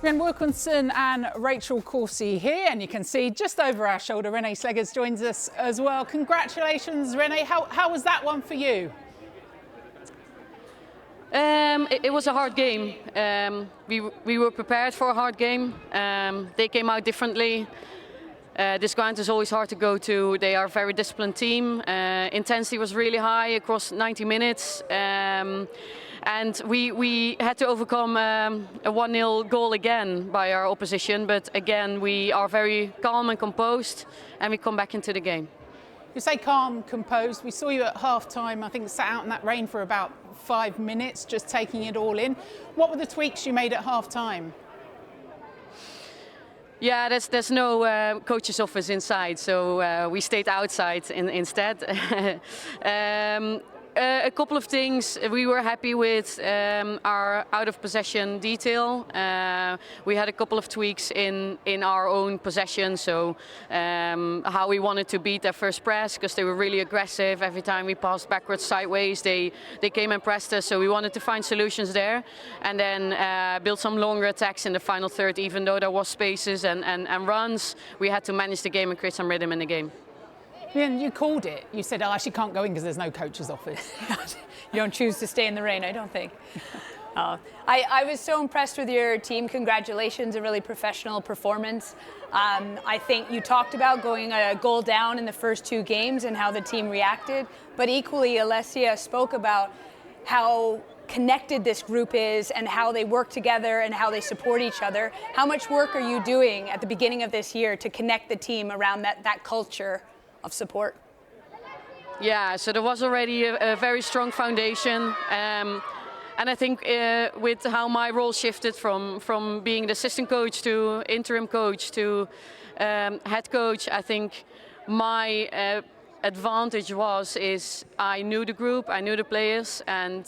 Ren Wilkinson and Rachel Coursey here, and you can see just over our shoulder Renee Slegers joins us as well. Congratulations, Renee. How was that one for you? It was a hard game. We were prepared for a hard game. They came out differently. This ground is always hard to go to. They are a very disciplined team. Intensity was really high across 90 minutes. And we had to overcome a 1-0 goal again by our opposition. But again, we are very calm and composed, and we come back into the game. You say calm, composed. We saw you at half-time, I think, sat out in that rain for about 5 minutes, just taking it all in. What were the tweaks you made at half-time? Yeah, there's no coach's office inside, so we stayed outside instead. A couple of things we were happy with: our out of possession detail. We had a couple of tweaks in our own possession, so how we wanted to beat their first press, because they were really aggressive. Every time we passed backwards, sideways, they came and pressed us, so we wanted to find solutions there, and then build some longer attacks in the final third. Even though there was spaces and runs, we had to manage the game and create some rhythm in the game. You called it. You said, I actually can't go in because there's no coach's office. You don't choose to stay in the rain, I don't think. I was so impressed with your team. Congratulations, a really professional performance. I think you talked about going a goal down in the first 2 games and how the team reacted. But equally, Alessia spoke about how connected this group is and how they work together and how they support each other. How much work are you doing at the beginning of this year to connect the team around that culture of support? Yeah, so there was already a very strong foundation, and I think with how my role shifted from being the assistant coach to interim coach to head coach, I think my advantage is I knew the group, I knew the players, and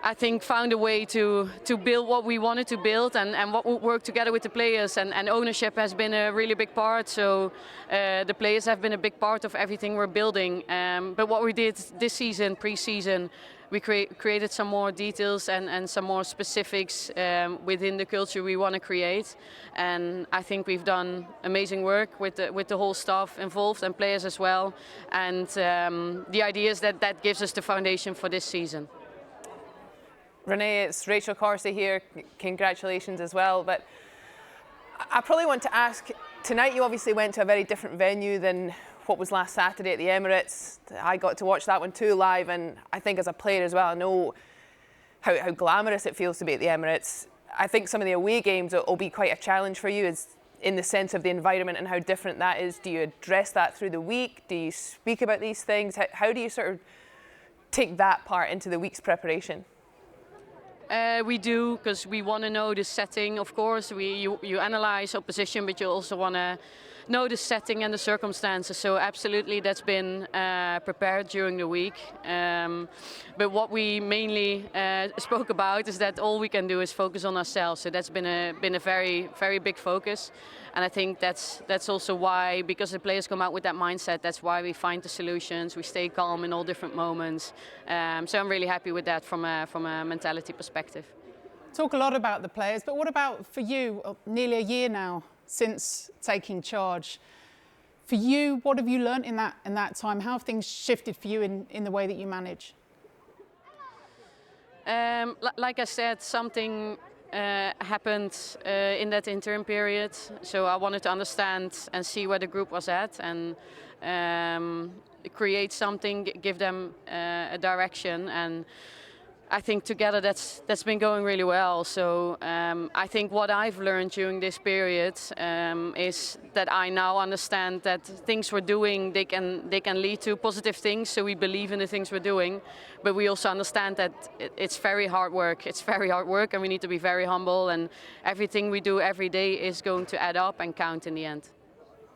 I think found a way to build what we wanted to build and what would work together with the players, and ownership has been a really big part, so the players have been a big part of everything we're building. But what we did this season, pre-season, we created some more details and some more specifics within the culture we want to create, and I think we've done amazing work with the whole staff involved and players as well, and the idea is that gives us the foundation for this season. Renee, it's Rachel Coursey here. Congratulations as well. But I probably want to ask, tonight you obviously went to a very different venue than what was last Saturday at the Emirates. I got to watch that one too live, and I think as a player as well, I know how glamorous it feels to be at the Emirates. I think some of the away games will be quite a challenge for you, is in the sense of the environment and how different that is. Do you address that through the week? Do you speak about these things? How do you sort of take that part into the week's preparation? We do, because we want to know the setting, of course. You analyze opposition, but you also want to know the setting and the circumstances. So absolutely, that's been prepared during the week. But what we mainly spoke about is that all we can do is focus on ourselves. So that's been a very, very big focus. And I think that's also why, because the players come out with that mindset, that's why we find the solutions. We stay calm in all different moments. So I'm really happy with that from a mentality perspective. Talk a lot about the players, but what about for you? Nearly a year now since taking charge. For you, what have you learnt in that time? How have things shifted for you in the way that you manage? Like I said, something happened in that interim period, so I wanted to understand and see where the group was at, and create something, give them a direction, and I think together that's been going really well. So I think what I've learned during this period is that I now understand that things we're doing, they can lead to positive things. So we believe in the things we're doing, but we also understand that it's very hard work. It's very hard work, and we need to be very humble. And everything we do every day is going to add up and count in the end.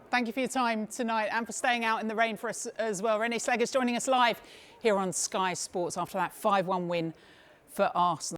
Thank you for your time tonight and for staying out in the rain for us as well. Renee Slegers joining us live here on Sky Sports after that 5-1 win for Arsenal.